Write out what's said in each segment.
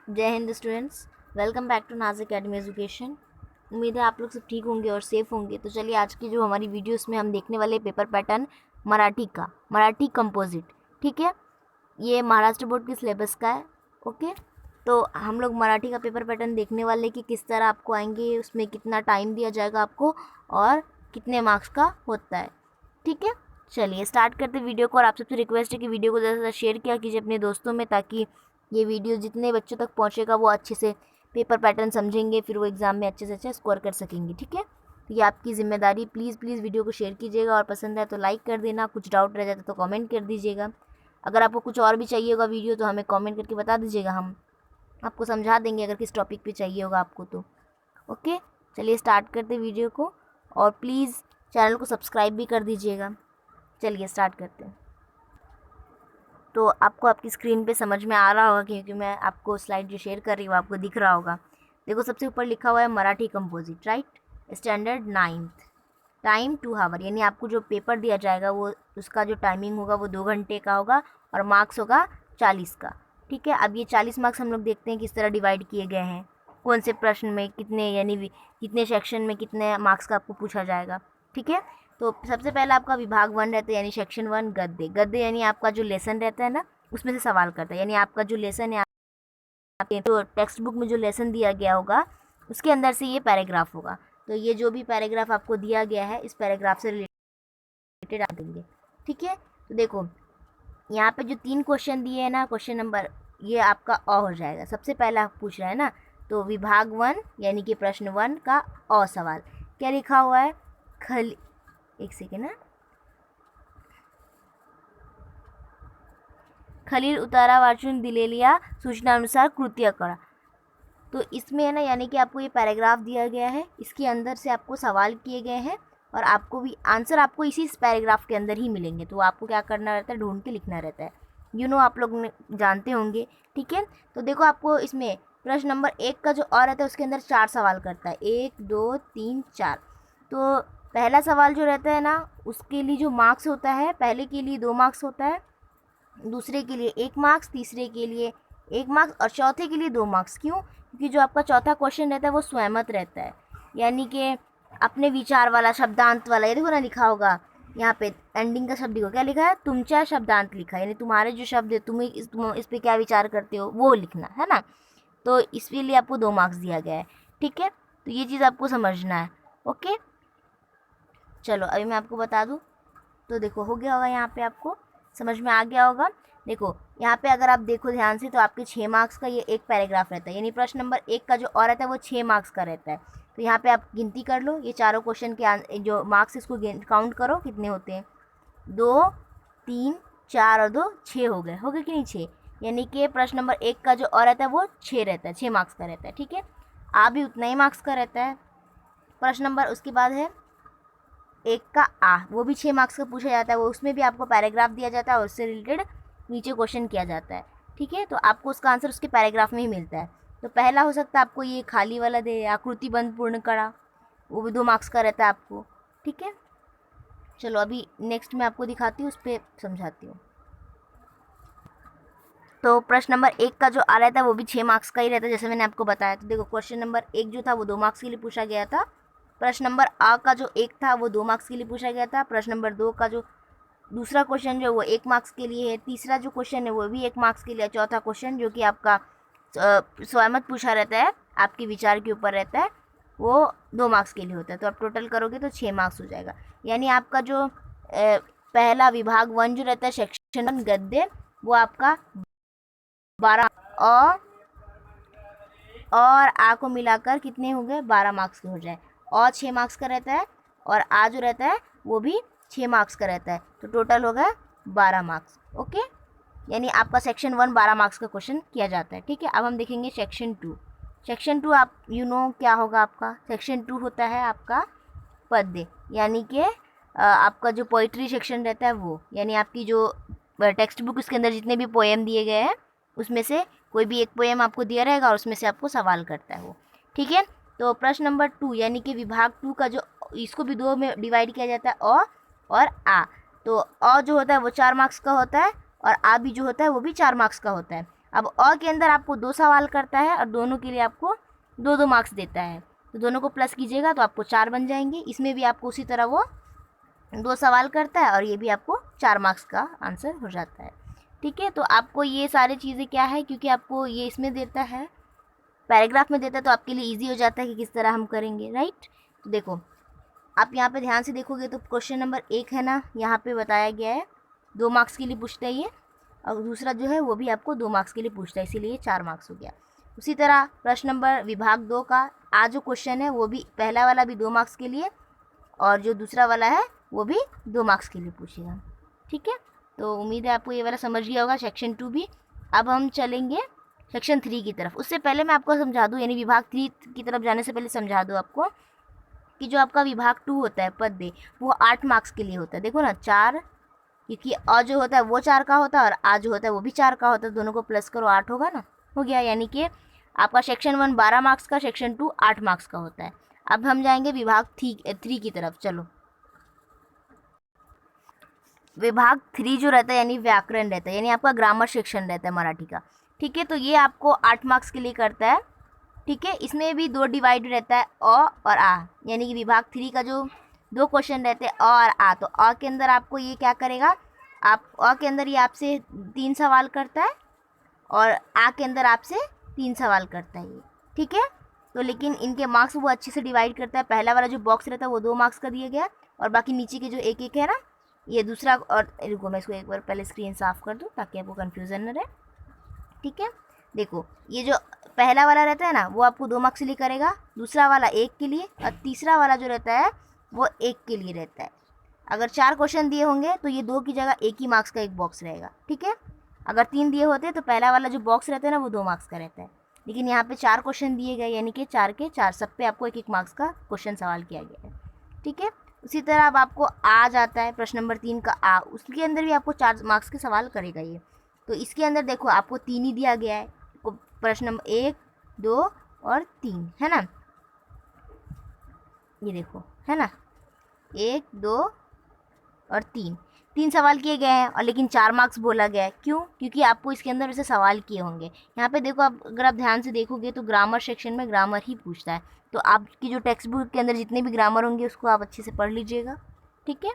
जय हिंद students, welcome back to Naz academy education. उम्मीद है आप लोग सब ठीक होंगे और सेफ होंगे। तो चलिए आज की जो हमारी वीडियो में हम देखने वाले पेपर पैटर्न मराठी कंपोजिट। ठीक है, ये महाराष्ट्र बोर्ड के सिलेबस का है। ओके, तो हम लोग मराठी का पेपर पैटर्न देखने वाले कि किस तरह आपको आएंगे, उसमें कितना टाइम दिया जाएगा आपको और कितने मार्क्स का होता है। ठीक है, चलिए स्टार्ट करते वीडियो को। और आप सबसे रिक्वेस्ट है कि वीडियो को ज़्यादा से ज़्यादा शेयर किया कीजिए अपने दोस्तों में, ताकि ये वीडियो जितने बच्चों तक पहुंचेगा वो अच्छे से पेपर पैटर्न समझेंगे, फिर वो एग्ज़ाम में अच्छे से अच्छा स्कोर कर सकेंगे। ठीक है, तो ये आपकी जिम्मेदारी। प्लीज़ प्लीज़ वीडियो को शेयर कीजिएगा और पसंद है तो लाइक कर देना। कुछ डाउट रह जाता तो कमेंट कर दीजिएगा। अगर आपको कुछ और भी चाहिए होगा वीडियो तो हमें कमेंट करके बता दीजिएगा, हम आपको समझा देंगे अगर किस टॉपिक पे चाहिए होगा आपको तो। ओके, चलिए स्टार्ट करते वीडियो को। और प्लीज़ चैनल को सब्सक्राइब भी कर दीजिएगा। चलिए स्टार्ट करते हैं। तो आपको आपकी स्क्रीन पे समझ में आ रहा होगा, क्योंकि मैं आपको स्लाइड जो शेयर कर रही हूँ आपको दिख रहा होगा। देखो सबसे ऊपर लिखा हुआ है Marathi composite, right, standard 9th, time 2 hour. यानी आपको जो पेपर दिया जाएगा वो उसका जो टाइमिंग होगा वो 2 घंटे का होगा और मार्क्स होगा 40 का। ठीक है, अब ये 40 मार्क्स हम लोग देखते हैं किस तरह डिवाइड किए गए हैं, कौन से प्रश्न में कितने, यानी कितने सेक्शन में कितने मार्क्स का आपको पूछा जाएगा। ठीक है, तो सबसे पहला आपका विभाग 1 रहता है, यानी सेक्शन 1 गद्य। गद्य यानी आपका जो लेसन रहता है ना, उसमें से सवाल करता है। यानी आपका जो लेसन है, आपके जो टेक्स्ट बुक में जो लेसन दिया गया होगा उसके अंदर से ये पैराग्राफ होगा। तो ये जो भी पैराग्राफ आपको दिया गया है इस पैराग्राफ से रिलेटेड आप देंगे। ठीक है, तो देखो यहाँ पे जो 3 क्वेश्चन दिए हैं ना, क्वेश्चन नंबर ये आपका अ हो जाएगा। सबसे पहला पूछ रहा है ना, तो विभाग 1 यानी कि प्रश्न 1 का अ सवाल क्या लिखा हुआ है। खल एक सेकेंड ना, खालील उतारा वाचून दिलेल्या सूचनानुसार कृत्य करा। तो इसमें है ना, यानी कि आपको ये पैराग्राफ दिया गया है, इसके अंदर से आपको सवाल किए गए हैं और आपको भी आंसर आपको इसी पैराग्राफ के अंदर ही मिलेंगे। तो आपको क्या करना रहता है, ढूंढ के लिखना रहता है। आप लोग जानते होंगे। ठीक है, तो देखो आपको इसमें प्रश्न नंबर 1 का जो और रहता है उसके अंदर 4 सवाल करता है, 1 2 3 4। तो पहला सवाल जो रहता है ना उसके लिए जो मार्क्स होता है, पहले के लिए 2 मार्क्स होता है, दूसरे के लिए 1 मार्क्स, तीसरे के लिए 1 मार्क्स और चौथे के लिए 2 मार्क्स। क्यों? क्योंकि जो आपका चौथा क्वेश्चन रहता है वो स्वयंमत रहता है, यानी कि अपने विचार वाला, शब्दांत वाला। ये देखो ना लिखा होगा यहाँ पे एंडिंग का शब्द को क्या लिखा है, तुमचा शब्दांत लिखा है, यानी तुम्हारे जो शब्द है तुम्हें तुम इस पर क्या विचार करते हो वो लिखना है ना। तो इसके लिए आपको 2 मार्क्स दिया गया है। ठीक है, तो ये चीज़ आपको समझना है। ओके, चलो अभी मैं आपको बता दूँ। तो देखो हो गया होगा, यहाँ पे आपको समझ में आ गया होगा। देखो यहाँ पे अगर आप देखो ध्यान से तो आपके 6 मार्क्स का ये एक पैराग्राफ रहता है, यानी प्रश्न नंबर 1 का जो और रहता है वो 6 मार्क्स का रहता है। तो यहाँ पे आप गिनती कर लो, ये चारों क्वेश्चन के जो मार्क्स इसको काउंट करो कितने होते हैं। 2 3 4 और 2 6 हो गए कि नहीं 6। यानी कि प्रश्न नंबर 1 का जो और रहता है वो 6 रहता है, 6 मार्क्स का रहता है। ठीक है, आ भी उतना ही मार्क्स का रहता है। प्रश्न नंबर उसके बाद है 1 का आ, वो भी 6 मार्क्स का पूछा जाता है। वो उसमें भी आपको पैराग्राफ दिया जाता है और उससे रिलेटेड नीचे क्वेश्चन किया जाता है। ठीक है, तो आपको उसका आंसर उसके पैराग्राफ में ही मिलता है। तो पहला हो सकता है आपको ये खाली वाला दे, आकृति बंद पूर्ण करा, वो भी 2 मार्क्स का रहता है आपको। ठीक है, चलो अभी नेक्स्ट मैं आपको दिखाती हूँ, उस पर समझाती हूँ। तो प्रश्न नंबर 1 का जो आ रहता है वो भी 6 मार्क्स का ही रहता है, जैसे मैंने आपको बताया। तो देखो क्वेश्चन नंबर 1 जो था वो 2 मार्क्स के लिए पूछा गया था। प्रश्न नंबर आ का जो 1 था वो 2 मार्क्स के लिए पूछा गया था। प्रश्न नंबर 2 का जो दूसरा क्वेश्चन जो वो 1 मार्क्स के लिए है। तीसरा जो क्वेश्चन है वो भी 1 मार्क्स के लिए। चौथा क्वेश्चन जो कि आपका स्वयं पूछा रहता है, आपके विचार के ऊपर रहता है, वो 2 मार्क्स के लिए होता है। तो आप टोटल करोगे तो 6 मार्क्स हो जाएगा। यानी आपका जो पहला विभाग 1 जो रहता है सेक्शन 1 गद्य, वो आपका 12 और आ को मिलाकर कितने हो गए, 12 मार्क्स के हो जाए। और 6 मार्क्स का रहता है और आ जो रहता है वो भी 6 मार्क्स का रहता है। तो टोटल हो गया 12 मार्क्स। ओके, यानी आपका सेक्शन 1 12 मार्क्स का क्वेश्चन किया जाता है। ठीक है, अब हम देखेंगे सेक्शन 2। सेक्शन 2 आप क्या होगा आपका, सेक्शन 2 होता है आपका पद्य, यानी कि आपका जो पोइट्री सेक्शन रहता है वो, यानी आपकी जो टेक्स्ट बुक उसके अंदर जितने भी पोएम दिए गए हैं उसमें से कोई भी एक पोएम आपको दिया रहेगा और उसमें से आपको सवाल करता है वो। ठीक है, तो प्रश्न नंबर 2 यानी कि विभाग 2 का जो, इसको भी 2 में डिवाइड किया जाता है, अ और आ। तो अ जो होता है वो 4 मार्क्स का होता है और आ भी जो होता है वो भी 4 मार्क्स का होता है। अब अ के अंदर आपको 2 सवाल करता है और दोनों के लिए आपको 2-2 मार्क्स देता है, तो दोनों को प्लस कीजिएगा तो आपको 4 बन जाएंगे। इसमें भी आपको उसी तरह वो 2 सवाल करता है और ये भी आपको 4 मार्क्स का आंसर हो जाता है। ठीक है, तो आपको ये सारी चीज़ें क्या है, क्योंकि आपको ये इसमें देता है, पैराग्राफ में देता है, तो आपके लिए ईजी हो जाता है कि किस तरह हम करेंगे, राइट। तो देखो आप यहाँ पे ध्यान से देखोगे तो क्वेश्चन नंबर 1 है ना, यहाँ पे बताया गया है 2 मार्क्स के लिए पूछता है ये, और दूसरा जो है वो भी आपको 2 मार्क्स के लिए पूछता है, इसीलिए 4 मार्क्स हो गया। उसी तरह प्रश्न नंबर विभाग 2 का आज जो क्वेश्चन है वो भी, पहला वाला भी 2 मार्क्स के लिए और जो दूसरा वाला है वो भी 2 मार्क्स के लिए पूछेगा। ठीक है, तो उम्मीद है आपको ये वाला समझ गया होगा, सेक्शन 2 भी। अब हम चलेंगे सेक्शन 3 की तरफ। उससे पहले मैं आपको समझा दूँ, यानी विभाग 3 की तरफ जाने से पहले समझा दूँ आपको कि जो आपका विभाग 2 होता है पद वो 8 मार्क्स के लिए होता है। देखो ना 4, क्योंकि अ जो होता है वो 4 का होता है और आ जो होता है वो भी 4 का होता है, दोनों को प्लस करो 8 होगा ना, हो गया। यानी कि आपका सेक्शन 1 12 मार्क्स का, सेक्शन 2 8 मार्क्स का होता है। अब हम जाएंगे विभाग 3 की तरफ। चलो, विभाग 3 जो रहता है यानी व्याकरण रहता है, यानी आपका ग्रामर सेक्शन रहता है मराठी का। ठीक है, तो ये आपको 8 मार्क्स के लिए करता है। ठीक है, इसमें भी 2 डिवाइड रहता है, अ और आ, यानी कि विभाग 3 का जो 2 क्वेश्चन रहते हैं अ और आ, तो अ के अंदर आपको ये क्या करेगा, आप अ के अंदर ये आपसे 3 सवाल करता है और आ के अंदर आपसे 3 सवाल करता है ये। ठीक है, तो लेकिन इनके मार्क्स वो अच्छे से डिवाइड करता है। पहला वाला जो बॉक्स रहता है वो 2 मार्क्स का दिया गया और बाकी नीचे के जो एक एक है ना, ये दूसरा। और रुको मैं इसको एक बार पहले स्क्रीन साफ़ कर दूँ ताकि आपको कन्फ्यूज़न न रहे। ठीक है, देखो ये जो पहला वाला रहता है ना वो आपको 2 मार्क्स के लिए करेगा, दूसरा वाला 1 के लिए और तीसरा वाला जो रहता है वो 1 के लिए रहता है। अगर 4 क्वेश्चन दिए होंगे तो ये 2 की जगह 1 ही मार्क्स का एक बॉक्स रहेगा। ठीक है, अगर 3 दिए होते तो पहला वाला जो बॉक्स रहता है ना वो 2 मार्क्स का रहता है, लेकिन यहाँ पे 4 क्वेश्चन दिए गए यानी कि 4 के 4 सब पे आपको 1-1 मार्क्स का क्वेश्चन सवाल किया गया है। ठीक है, उसी तरह अब आपको आ जाता है प्रश्न नंबर 3 का आ, उसके अंदर भी आपको 4 मार्क्स के सवाल करेगा ये। तो इसके अंदर देखो आपको 3 ही दिया गया है, प्रश्न नंबर 1 2 और 3 है ना, ये देखो है ना 1 2 और 3 सवाल किए गए हैं और लेकिन 4 मार्क्स बोला गया है। क्यों? क्योंकि आपको इसके अंदर वैसे सवाल किए होंगे। यहाँ पे देखो आप, अगर आप ध्यान से देखोगे तो ग्रामर सेक्शन में ग्रामर ही पूछता है, तो आपकी जो टेक्स्ट बुक के अंदर जितने भी ग्रामर होंगे उसको आप अच्छे से पढ़ लीजिएगा। ठीक है,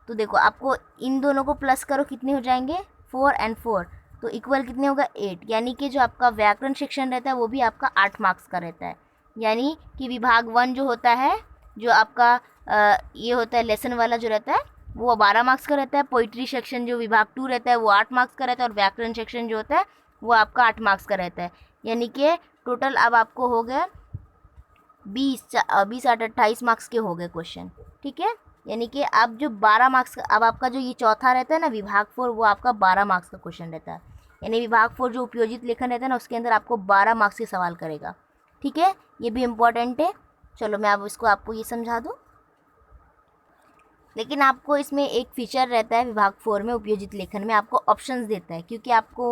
तो देखो आपको इन दोनों को प्लस करो, कितने हो जाएंगे 4 और 4, तो इक्वल कितने होगा 8। यानी कि जो आपका व्याकरण सेक्शन रहता है वो भी आपका 8 मार्क्स का रहता है। यानी कि विभाग 1 जो होता है, जो आपका ये होता है लेसन वाला जो रहता है वो 12 मार्क्स का रहता है। पोइट्री सेक्शन जो विभाग 2 रहता है वो 8 मार्क्स का रहता है और व्याकरण सेक्शन जो होता है वो आपका 8 मार्क्स का रहता है। यानी कि टोटल अब आपको हो गया 20 8 28 मार्क्स के हो गए क्वेश्चन। ठीक है, यानी कि अब जो 12 मार्क्स का, अब आपका जो ये चौथा रहता है ना विभाग 4, वो आपका 12 मार्क्स का क्वेश्चन रहता है। यानी विभाग 4 जो उपयोजित लेखन रहता है ना उसके अंदर आपको 12 मार्क्स के सवाल करेगा। ठीक है, ये भी इम्पोर्टेंट है। चलो मैं अब इसको आपको ये समझा दूँ, लेकिन आपको इसमें एक फीचर रहता है विभाग 4 में उपयोजित लेखन में, आपको ऑप्शंस देता है। क्योंकि आपको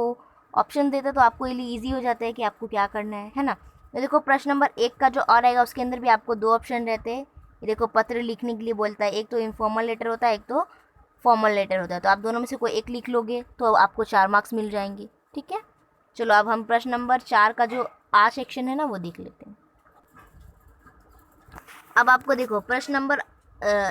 ऑप्शन देता है तो आपको ये लिए ईजी हो जाता है कि आपको क्या करना है ना। तो देखो प्रश्न नंबर 1 का जो और आएगा उसके अंदर भी आपको 2 ऑप्शन रहते हैं। ये देखो पत्र लिखने के लिए बोलता है, एक तो इनफॉर्मल लेटर होता है, एक तो फॉर्मल लेटर होता है, तो आप दोनों में से कोई एक लिख लोगे तो आपको 4 मार्क्स मिल जाएंगे। ठीक है, चलो अब हम प्रश्न नंबर 4 का जो आ सेक्शन है ना वो देख लेते हैं। अब आपको देखो प्रश्न नंबर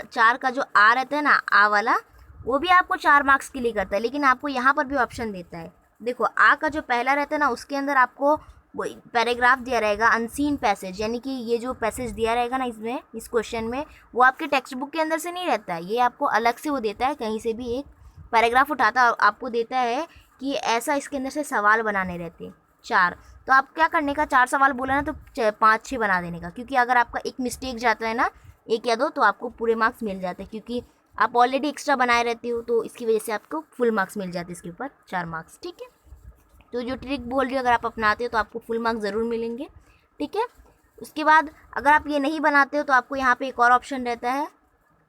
4 का जो आ रहता है ना, आ वाला, वो भी आपको 4 मार्क्स के लिए करता है, लेकिन आपको यहाँ पर भी ऑप्शन देता है। देखो आ का जो पहला रहता है ना उसके अंदर आपको वो पैराग्राफ दिया रहेगा अनसीन पैसेज, यानी कि ये जो पैसेज दिया रहेगा ना इसमें, इस क्वेश्चन में, वो आपके टेक्स्ट बुक के अंदर से नहीं रहता है, ये आपको अलग से वो देता है, कहीं से भी एक पैराग्राफ उठाता आपको देता है कि ऐसा इसके अंदर से सवाल बनाने रहते हैं 4। तो आप क्या करने का, 4 सवाल बोला ना तो 5-6 बना देने का, क्योंकि अगर आपका एक मिस्टेक जाता है ना 1 या 2 तो आपको पूरे मार्क्स मिल जाते हैं, क्योंकि आप ऑलरेडी एक्स्ट्रा बनाए रहते हो, तो इसकी वजह से आपको फुल मार्क्स मिल जाते हैं इसके ऊपर 4 मार्क्स। ठीक है, तो जो ट्रिक बोल रही हो अगर आप अपनाते हो तो आपको फुल मार्क्स ज़रूर मिलेंगे। ठीक है, उसके बाद अगर आप ये नहीं बनाते हो तो आपको यहाँ पे एक और ऑप्शन रहता है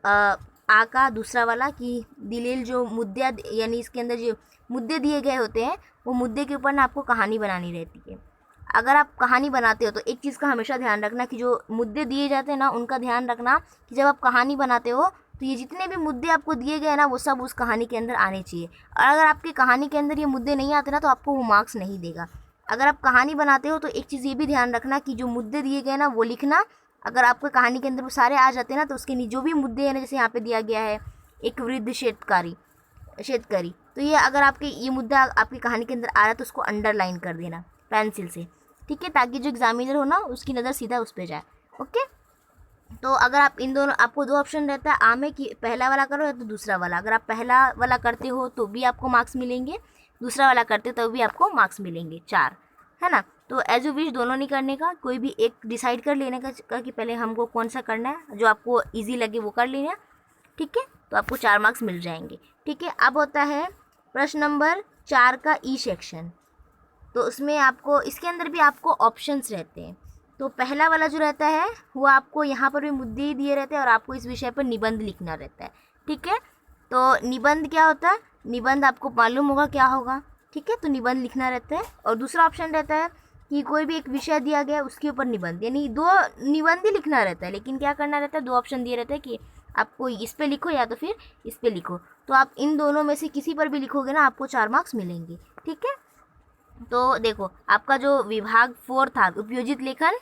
आ का दूसरा वाला, कि दिलील जो मुद्दे, यानी इसके अंदर जो मुद्दे दिए गए होते हैं वो मुद्दे के ऊपर ना आपको कहानी बनानी रहती है। अगर आप कहानी बनाते हो तो एक चीज़ का हमेशा ध्यान रखना कि जो मुद्दे दिए जाते हैं ना उनका ध्यान रखना कि जब आप कहानी बनाते हो तो ये जितने भी मुद्दे आपको दिए गए ना वो सब उस कहानी के अंदर आने चाहिए। और अगर आपकी कहानी के अंदर ये मुद्दे नहीं आते ना तो आपको वो मार्क्स नहीं देगा। अगर आप कहानी बनाते हो तो एक चीज़ ये भी ध्यान रखना कि जो मुद्दे दिए गए ना वो लिखना। अगर आपको कहानी के अंदर वो सारे आ जाते हैं ना तो उसके जो भी मुद्दे हैं ना, जैसे यहाँ पे दिया गया है एक वृद्ध शेतकरी, तो ये अगर आपके ये मुद्दा आपकी कहानी के अंदर आ रहा है तो उसको अंडरलाइन कर देना पेंसिल से, ठीक है, ताकि जो एग्जामिनर हो ना उसकी नज़र सीधा उस पर जाए। ओके, तो अगर आप इन दोनों, आपको दो ऑप्शन रहता है आ में कि पहला वाला करो या तो दूसरा वाला। अगर आप पहला वाला करते हो तो भी आपको मार्क्स मिलेंगे, दूसरा वाला करते तो भी आपको मार्क्स मिलेंगे 4, है ना। तो एज यू विश, दोनों नहीं करने का, कोई भी एक डिसाइड कर लेने का कि पहले हमको कौन सा करना है, जो आपको ईजी लगे वो कर लेना, ठीक है। तो आपको 4 मार्क्स मिल जाएंगे, ठीक है। अब होता है प्रश्न नंबर 4 का ई सेक्शन। तो उसमें आपको, इसके अंदर भी आपको ऑप्शंस रहते हैं। तो पहला वाला जो रहता है वो आपको यहाँ पर भी मुद्दे ही दिए रहते हैं और आपको इस विषय पर निबंध लिखना रहता है, ठीक है। तो निबंध क्या होता है, निबंध आपको मालूम होगा क्या होगा, ठीक है। तो निबंध लिखना रहता है। और दूसरा ऑप्शन रहता है कि कोई भी एक विषय दिया गया उसके ऊपर निबंध, यानी 2 निबंध ही लिखना रहता है। लेकिन क्या करना रहता है, 2 ऑप्शन दिए रहते हैं कि आपको इस पे लिखो या तो फिर इस पे लिखो। तो आप इन दोनों में से किसी पर भी लिखोगे ना आपको 4 मार्क्स मिलेंगे, ठीक है। तो देखो, आपका जो विभाग 4 था उपयोजित लेखन,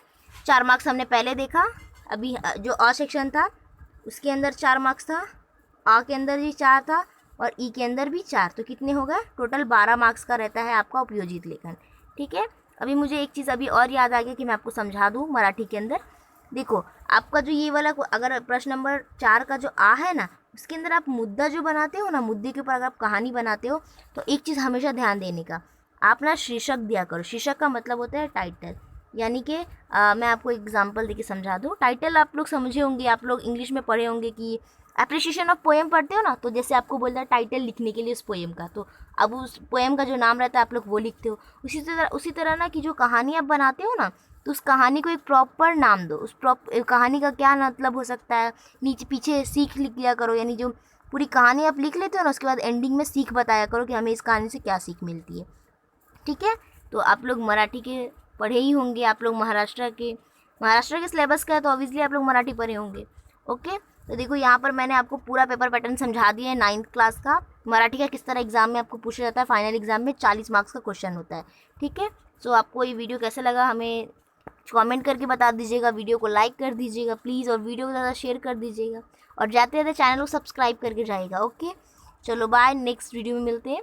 4 मार्क्स हमने पहले देखा। अभी जो अ सेक्शन था उसके अंदर 4 मार्क्स था, आ के अंदर भी 4 था और ई के अंदर भी 4, तो कितने हो गए, टोटल 12 मार्क्स का रहता है आपका उपयोजित लेखन, ठीक है। अभी मुझे एक चीज़ अभी और याद आ गया कि मैं आपको समझा दूँ मराठी के अंदर। देखो, आपका जो ये वाला, अगर प्रश्न नंबर 4 का जो आ है ना उसके अंदर आप मुद्दा जो बनाते हो ना, मुद्दे के ऊपर अगर आप कहानी बनाते हो तो एक चीज़ हमेशा ध्यान देने का, आप ना शीर्षक दिया करो। शीर्षक का मतलब होता है टाइटल, यानी कि मैं आपको एग्जांपल देके समझा दूँ। टाइटल आप लोग समझे होंगे, आप लोग इंग्लिश में पढ़े होंगे कि एप्रिशिएशन ऑफ पोएम पढ़ते हो ना, तो जैसे आपको बोलता है टाइटल लिखने के लिए उस पोएम का, तो अब उस पोएम का जो नाम रहता है आप लोग वो लिखते हो। उसी तरह ना कि जो कहानी आप बनाते हो ना, तो उस कहानी को एक प्रॉपर नाम दो। उस कहानी का क्या मतलब हो सकता है, नीचे पीछे सीख लिख लिया करो, यानी जो पूरी कहानी आप लिख लेते हो ना उसके बाद एंडिंग में सीख बताया करो कि हमें इस कहानी से क्या सीख मिलती है, ठीक है। तो आप लोग मराठी के पढ़े ही होंगे, आप लोग महाराष्ट्र के सिलेबस का है तो ऑब्वियसली आप लोग मराठी पढ़े होंगे, ओके। तो देखो, यहाँ पर मैंने आपको पूरा पेपर पैटर्न समझा दिया है 9th क्लास का मराठी का, किस तरह एग्जाम में आपको पूछा जाता है। फाइनल एग्जाम में 40 मार्क्स का क्वेश्चन होता है, ठीक है। सो आपको ये वीडियो कैसे लगा हमें कमेंट करके बता दीजिएगा, वीडियो को लाइक कर दीजिएगा प्लीज़, और वीडियो को ज़्यादा शेयर कर दीजिएगा, और जाते जाते चैनल को सब्सक्राइब करके जाइएगा, ओके। चलो बाय, नेक्स्ट वीडियो में मिलते हैं।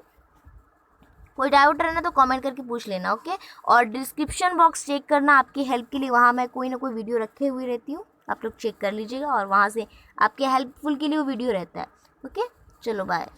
कोई डाउट रहना तो कमेंट करके पूछ लेना, ओके। और डिस्क्रिप्शन बॉक्स चेक करना आपकी हेल्प के लिए, वहाँ मैं कोई ना कोई वीडियो रखे हुए रहती हूँ, आप लोग चेक कर लीजिएगा और वहाँ से आपके हेल्पफुल के लिए वो वीडियो रहता है, ओके। चलो बाय।